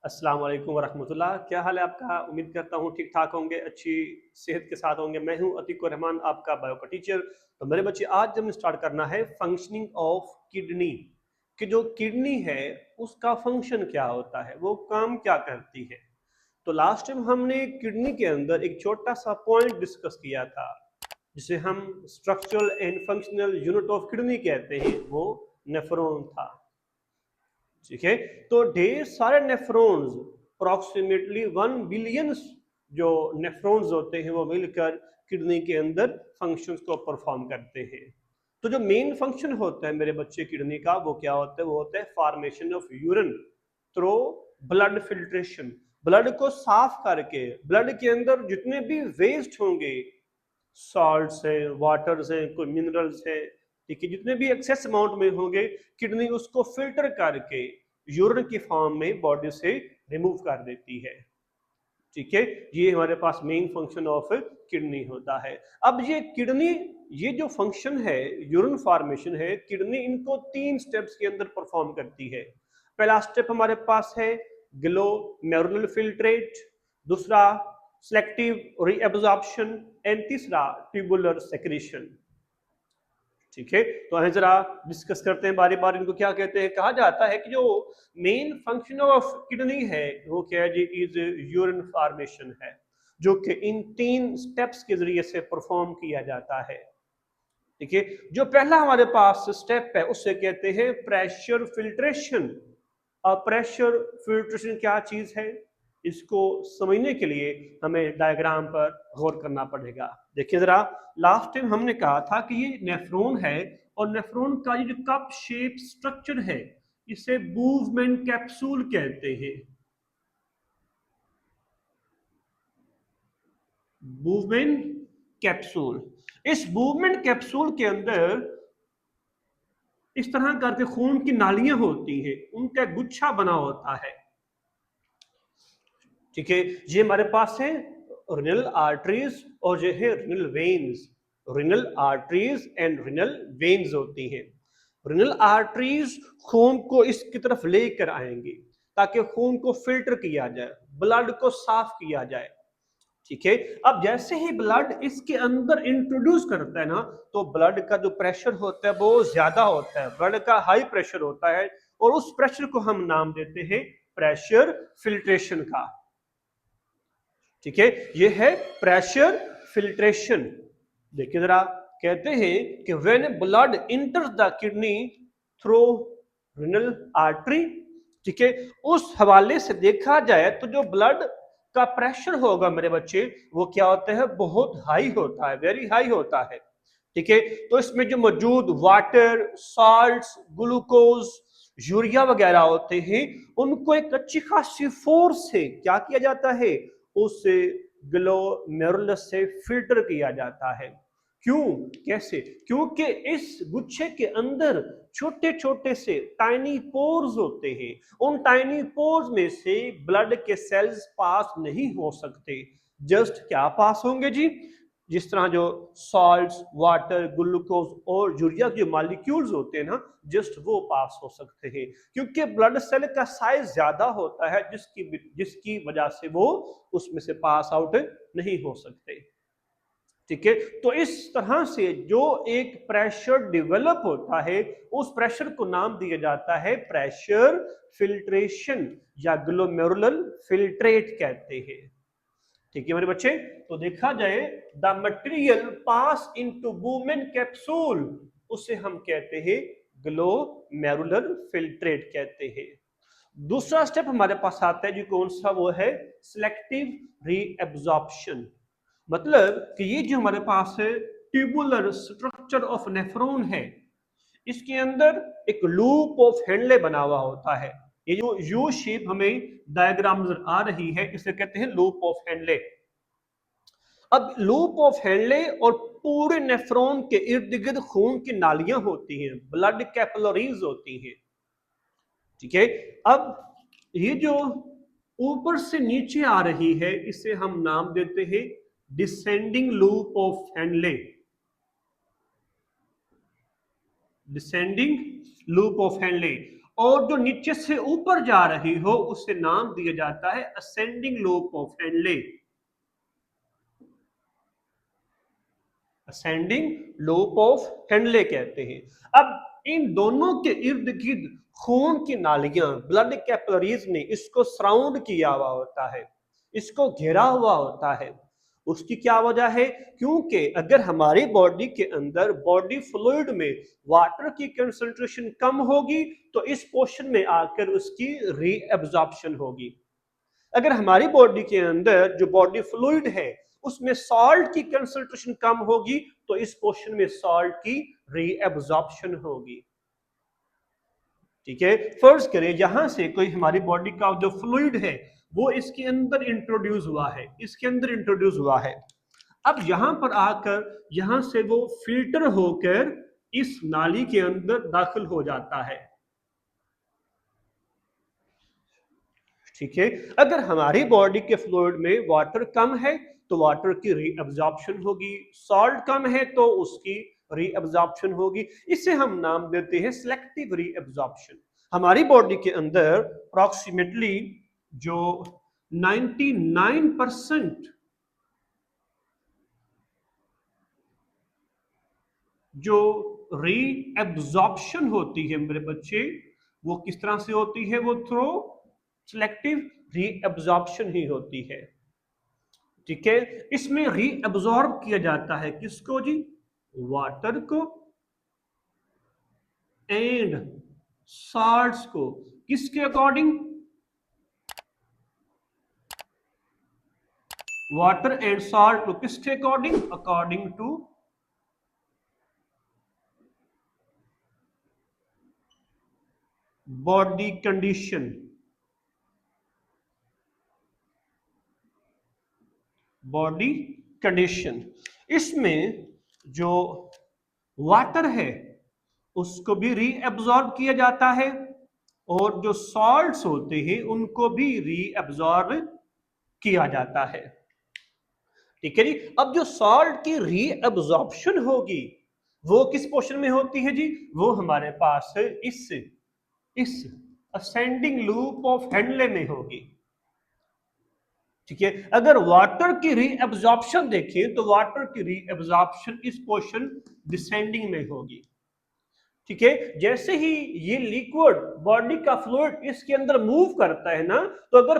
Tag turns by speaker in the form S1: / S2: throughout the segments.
S1: अस्सलाम वालेकुम वरहमतुल्लाह। क्या हाल है आपका? उम्मीद करता हूँ ठीक ठाक होंगे, अच्छी सेहत के साथ होंगे। मैं हूँ अतीक रहमान, आपका बायो का टीचर। तो मेरे बच्चे, आज हमें स्टार्ट करना है फंक्शनिंग ऑफ किडनी कि जो किडनी है उसका फंक्शन क्या होता है, वो काम क्या करती है। तो लास्ट टाइम हमने किडनी के अंदर एक छोटा सा पॉइंट डिस्कस किया था जिसे हम structural and functional unit of kidney कहते हैं, वो नेफ्रॉन था। ठीक है, तो ढेर सारे नेफ्रॉन्स, अप्रोक्सीमेटली 1 बिलियन जो नेफ्रॉन्स होते हैं वो मिलकर किडनी के अंदर फंक्शंस को परफॉर्म करते हैं। तो जो मेन फंक्शन होता है मेरे बच्चे किडनी का, वो क्या होता है? वो होता है formation of urine through blood filtration. Blood को साफ करके ब्लड के अंदर जितने भी वेस्ट होंगे, सॉल्ट्स हैं, वाटर्स हैं, कोई मिनरल्स हैं, ठीक है, जितने भी एक्सेस अमाउंट में होंगे, किडनी उसको फिल्टर करके यूरिन की फॉर्म में बॉडी से रिमूव कर देती है। ठीक है, ये हमारे पास मेन फंक्शन ऑफ किडनी होता है। अब ये किडनी, ये जो फंक्शन है, यूरिन फॉर्मेशन है, किडनी इनको 3 स्टेप्स के अंदर परफॉर्म करती है। पहला स्टेप हमारे पास है ग्लोमेरुलर फिल्ट्रेट, दूसरा सेलेक्टिव रीअब्जॉर्प्शन एंड तीसरा ट्यूबुलर सेक्रेशन। ठीक है, तो हमें जरा डिस्कस करते हैं बारी बारी इनको क्या कहते हैं। कहा जाता है कि जो मेन फंक्शन ऑफ किडनी है वो क्या है जी? इज यूरिन फॉर्मेशन है, जो कि इन 3 स्टेप्स के जरिए से परफॉर्म किया जाता है। ठीक है, जो पहला हमारे पास स्टेप है उसे कहते हैं प्रेशर फिल्ट्रेशन। अब प्रेशर फिल्ट्रेशन क्या चीज है, इसको समझने के लिए हमें डायग्राम पर गौर करना पड़ेगा। देखिए जरा, लास्ट टाइम हमने कहा था कि ये नेफ्रॉन है और नेफ्रॉन का ये जो कप शेप स्ट्रक्चर है इसे मूवमेंट कैप्सूल कहते हैं। मूवमेंट कैप्सूल, इस मूवमेंट कैप्सूल के अंदर इस तरह करके खून की नालियां होती हैं, उनका गुच्छा बना होता है। ठीक है, ये हमारे पास है रिनल आर्टरीज और ये है renal veins. Renal arteries and renal veins होती हैं। रिनल आर्टरीज खून को इसकी तरफ लेकर आएंगे ताकि खून को फिल्टर किया जाए, ब्लड को साफ किया जाए। ठीक है, अब जैसे ही ब्लड इसके अंदर इंट्रोड्यूस करता है ना, तो ब्लड का जो प्रेशर होता है वो ज्यादा होता है, ब्लड का हाई प्रेशर होता है, और उस प्रेशर को हम नाम देते हैं प्रेशर फिल्ट्रेशन का। ठीक है, ये है प्रेशर फिल्ट्रेशन। देखिए जरा, कहते हैं कि when blood इंटर्स the kidney through renal artery, ठीक है, उस हवाले से देखा जाए तो जो ब्लड का प्रेशर होगा मेरे बच्चे, वो क्या होता है? बहुत हाई होता है, वेरी हाई होता है। ठीक है, तो इसमें जो मौजूद वाटर, सॉल्ट्स, ग्लूकोज, यूरिया वगैरह होते हैं, उनको एक अच्छी खासी फोर्स से क्या किया जाता है? उस ग्लोमेरुलस से फिल्टर किया जाता है। क्यों? कैसे? क्योंकि इस गुच्छे के अंदर छोटे छोटे से टाइनी पोर्स होते हैं, उन टाइनी पोर्स में से ब्लड के सेल्स पास नहीं हो सकते। जस्ट क्या पास होंगे जी? जिस तरह जो सॉल्ट्स, वाटर, ग्लूकोज और यूरिया के मॉलिक्यूल्स होते हैं ना, जस्ट वो पास हो सकते हैं, क्योंकि ब्लड सेल का साइज ज्यादा होता है, जिसकी वजह से वो उसमें से पास आउट नहीं हो सकते। ठीक है, तो इस तरह से जो एक प्रेशर डेवलप होता है, उस प्रेशर को नाम दिया जाता है प्रेशर फिल्ट्रेशन या ग्लोमेरुलर फिल्ट्रेट कहते हैं। ठीक है मेरे बच्चे, तो देखा जाए the material pass into movement capsule, उसे हम कहते हैं ग्लोमेरुलर फिल्ट्रेट कहते हैं। दूसरा स्टेप हमारे पास आता है जी, कौन सा? वो है सिलेक्टिव रीअब्जॉर्प्शन। मतलब कि ये जो हमारे पास है ट्यूबुलर स्ट्रक्चर ऑफ नेफ्रॉन है, इसके अंदर एक लूप ऑफ हेनले बना हुआ होता है। ये जो यू शेप हमें डायग्राम नजर आ रही है, इसे कहते हैं लूप ऑफ हेनले। अब लूप ऑफ हेनले और पूरे नेफ्रॉन के इर्द गिर्द खून की नालियां होती हैं, ब्लड कैपिलरीज होती हैं। ठीक है, अब ये जो ऊपर से नीचे आ रही है, इसे हम नाम देते हैं descending loop of Henley. Descending loop of Henle. और जो नीचे से ऊपर जा रही हो उसे नाम दिया जाता है ascending loop of Henley. Ascending loop of Henley कहते हैं। अब इन दोनों के इर्द गिर्द खून की नालियां, ब्लड कैपिलरीज ने इसको सराउंड किया हुआ होता है, इसको घेरा हुआ होता है। उसकी क्या वजह है? क्योंकि अगर हमारी बॉडी के अंदर बॉडी फ्लूइड में वाटर की कंसंट्रेशन कम होगी तो इस पोर्शन में आकर उसकी रीअब्जॉर्प्शन होगी। अगर हमारी बॉडी के अंदर जो बॉडी फ्लूइड है उसमें सॉल्ट की कंसंट्रेशन कम होगी तो इस पोर्शन में सॉल्ट की रीअब्जॉर्प्शन होगी। ठीक है, फर्ज करें यहां से कोई हमारी बॉडी का जो फ्लूइड है वो इसके अंदर इंट्रोड्यूस हुआ है, इसके अंदर इंट्रोड्यूस हुआ है। अब यहां पर आकर यहां से वो फिल्टर होकर इस नाली के अंदर दाखिल हो जाता है। ठीक है, अगर हमारी बॉडी के फ्लूइड में वाटर कम है तो वाटर की रीअब्जॉर्प्शन होगी, सॉल्ट कम है तो उसकी रीअब्जॉर्प्शन होगी। इसे हम नाम देते हैं सिलेक्टिव रीअब्जॉर्प्शन। हमारी बॉडी के अंदर अप्रोक्सीमेटली जो 99% जो रीअब्जॉर्प्शन होती है मेरे बच्चे, वो किस तरह से होती है? वो थ्रू सिलेक्टिव रीअब्जॉर्प्शन ही होती है। ठीक है, इसमें रीअब्जॉर्ब किया जाता है किसको जी? वाटर को एंड साल्ट्स को। किसके अकॉर्डिंग? वाटर एंड सॉल्ट को किसके according? According to body condition. Body condition, इसमें जो वाटर है उसको भी रीअब्जॉर्ब किया जाता है और जो सॉल्ट्स होते हैं उनको भी रीअब्जॉर्ब किया जाता है। ठीक है जी, अब जो सॉल्ट की रीअब्जॉर्प्शन होगी वो किस पोर्शन में होती है जी? वो हमारे पास इस असेंडिंग लूप ऑफ हेनले में होगी। ठीक है, अगर वाटर की रीअब्जॉर्प्शन देखें तो वाटर की रीअब्जॉर्प्शन इस पोर्शन डिसेंडिंग में होगी। ठीक है, जैसे ही ये लिक्विड बॉडी का फ्लूइड इसके अंदर मूव करता है ना, तो अगर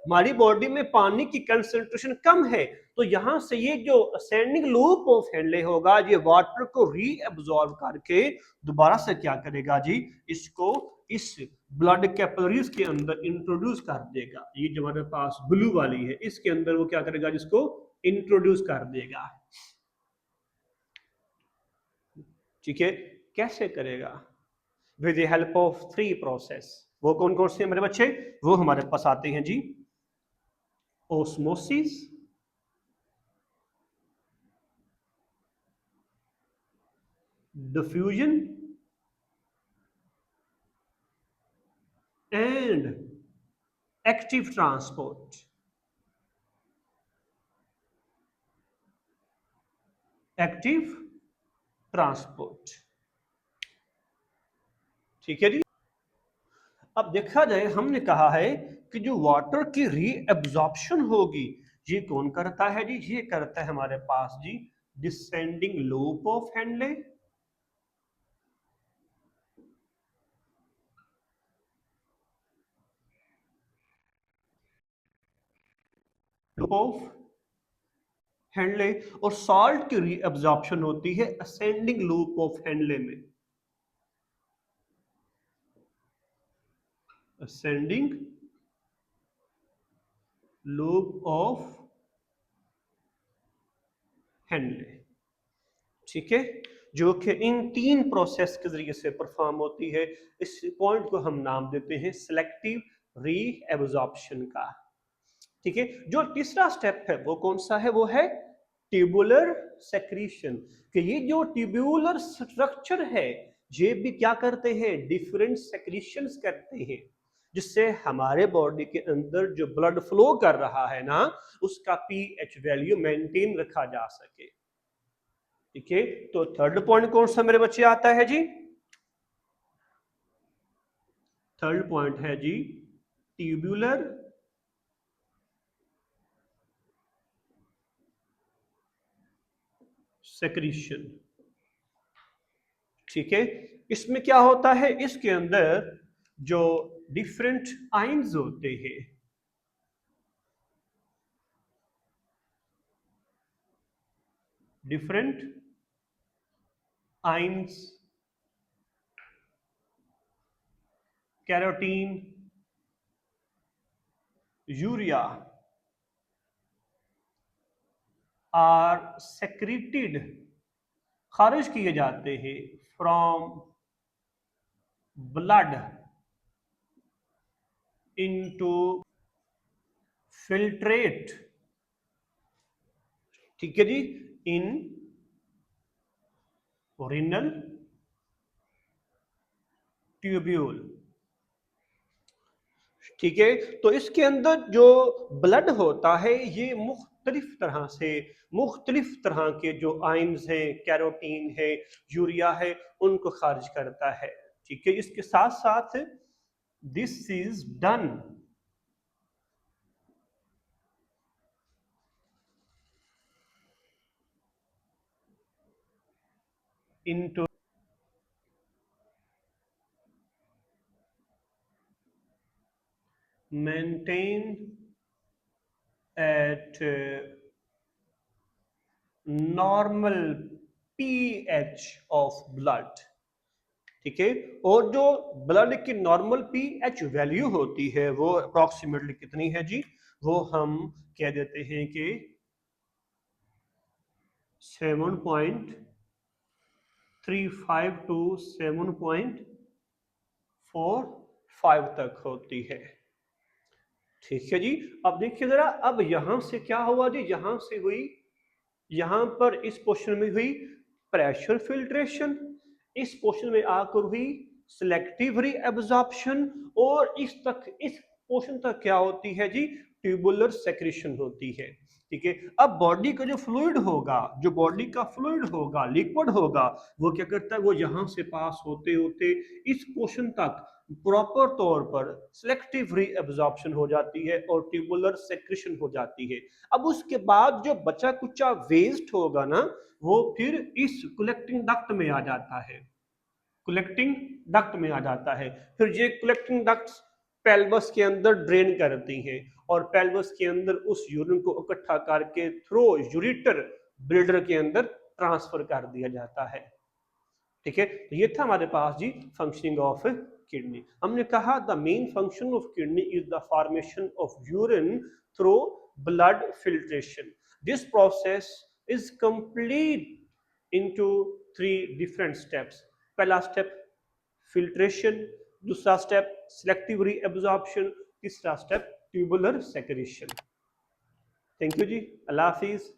S1: हमारी बॉडी में पानी की कंसंट्रेशन कम है तो यहां से ये जो असेंडिंग लूप ऑफ हेनले होगा ये वाटर को रीअब्सॉर्ब करके दोबारा से क्या करेगा जी? इसको इस ब्लड कैपिलरीज के अंदर इंट्रोड्यूस कर देगा। ये जो हमारे पास ब्लू वाली है इसके अंदर वो क्या करेगा? जिसको इंट्रोड्यूस कर देगा। ठीक है, कैसे करेगा? With the help of 3 process. वो कौन कौन से मेरे बच्चे? वो हमारे पास आते हैं जी, osmosis, diffusion and active transport. Active transport. ठीक है जी। अब देखा जाए, हमने कहा है कि जो वाटर की रीअब्जॉर्प्शन होगी ये कौन करता है जी? ये करता है हमारे पास जी descending loop of Henle. Loop of Henle. और सॉल्ट की रीअब्जॉर्प्शन होती है असेंडिंग लूप ऑफ हेनले में। Ascending loop of Henle. ठीक है, जो कि इन 3 प्रोसेस के जरिए से परफॉर्म होती है। इस पॉइंट को हम नाम देते हैं सिलेक्टिव रीअब्जॉर्प्शन का। ठीक है, जो तीसरा स्टेप है वो कौन सा है? वो है ट्यूबुलर सेक्रीशन। कि ये जो ट्यूबुलर स्ट्रक्चर है ये भी क्या करते हैं? डिफरेंट सेक्रीशंस करते हैं, जिससे हमारे बॉडी के अंदर जो ब्लड फ्लो कर रहा है ना उसका पीएच वैल्यू मेंटेन रखा जा सके। ठीक है, तो थर्ड पॉइंट कौन सा मेरे बच्चे आता है जी? थर्ड पॉइंट है जी ट्यूबुलर सेक्रीशन। ठीक है, इसमें क्या होता है, इसके अंदर जो डिफरेंट आइंस होते हैं, different ions, carotene, urea are secreted, खारिज किए जाते हैं फ्रॉम ब्लड इनटू फिल्ट्रेट। ठीक है जी, इन रीनल ट्यूब्यूल। ठीक है, तो इसके अंदर जो ब्लड होता है ये मुख्तलिफ तरह के जो आइंस हैं, कैरोटीन है, यूरिया है, उनको खारिज करता है। ठीक है, इसके साथ साथ this is done into maintain at normal pH of blood। ठीक है, और जो ब्लड की नॉर्मल पीएच वैल्यू होती है वो अप्रोक्सीमेटली कितनी है जी, वो हम कह देते हैं कि 7.35 टू 7.45 तक होती है। ठीक है जी, अब देखिए जरा, अब यहां से क्या हुआ जी, यहां से हुई, यहां पर इस पोर्शन में हुई प्रेशर फिल्ट्रेशन, इस पोर्शन में आकर हुई सिलेक्टिव रीअब्जॉर्प्शन, और इस पोर्शन तक क्या होती है जी, ट्यूबुलर सेक्रेशन होती है। ठीक है, अब बॉडी का जो फ्लूइड होगा, जो बॉडी का फ्लूइड होगा, लिक्विड होगा, वो क्या करता है, वो यहां से पास होते होते इस पोर्शन तक प्रॉपर तौर पर सिलेक्टिव रीअब्जॉर्प्शन हो जाती है और ट्यूबुलर सेक्रेशन हो जाती है। अब उसके बाद जो बचा कुचा वेस्ट होगा ना, वो फिर इस कलेक्टिंग डक्ट में आ जाता है, कलेक्टिंग डक्ट में आ जाता है। फिर ये कलेक्टिंग डक्ट्स पेल्वस के अंदर ड्रेन करती हैं और पेल्वस के अंदर उस यूरिन को इकट्ठा करके थ्रू यूरिटर ब्लेडर के अंदर ट्रांसफर कर दिया जाता है। ठीक है, तो ये था हमारे पास जी फंक्शनिंग ऑफ किडनी। हमने कहा the main function of kidney is the formation of urine through blood filtration. This process is complete into 3 different steps. पहला स्टेप फिल्ट्रेशन, दूसरा स्टेप सिलेक्टिव रीअब्जॉर्प्शन, तीसरा step tubular secretion. Thank you जी, अल्लाह हाफिज।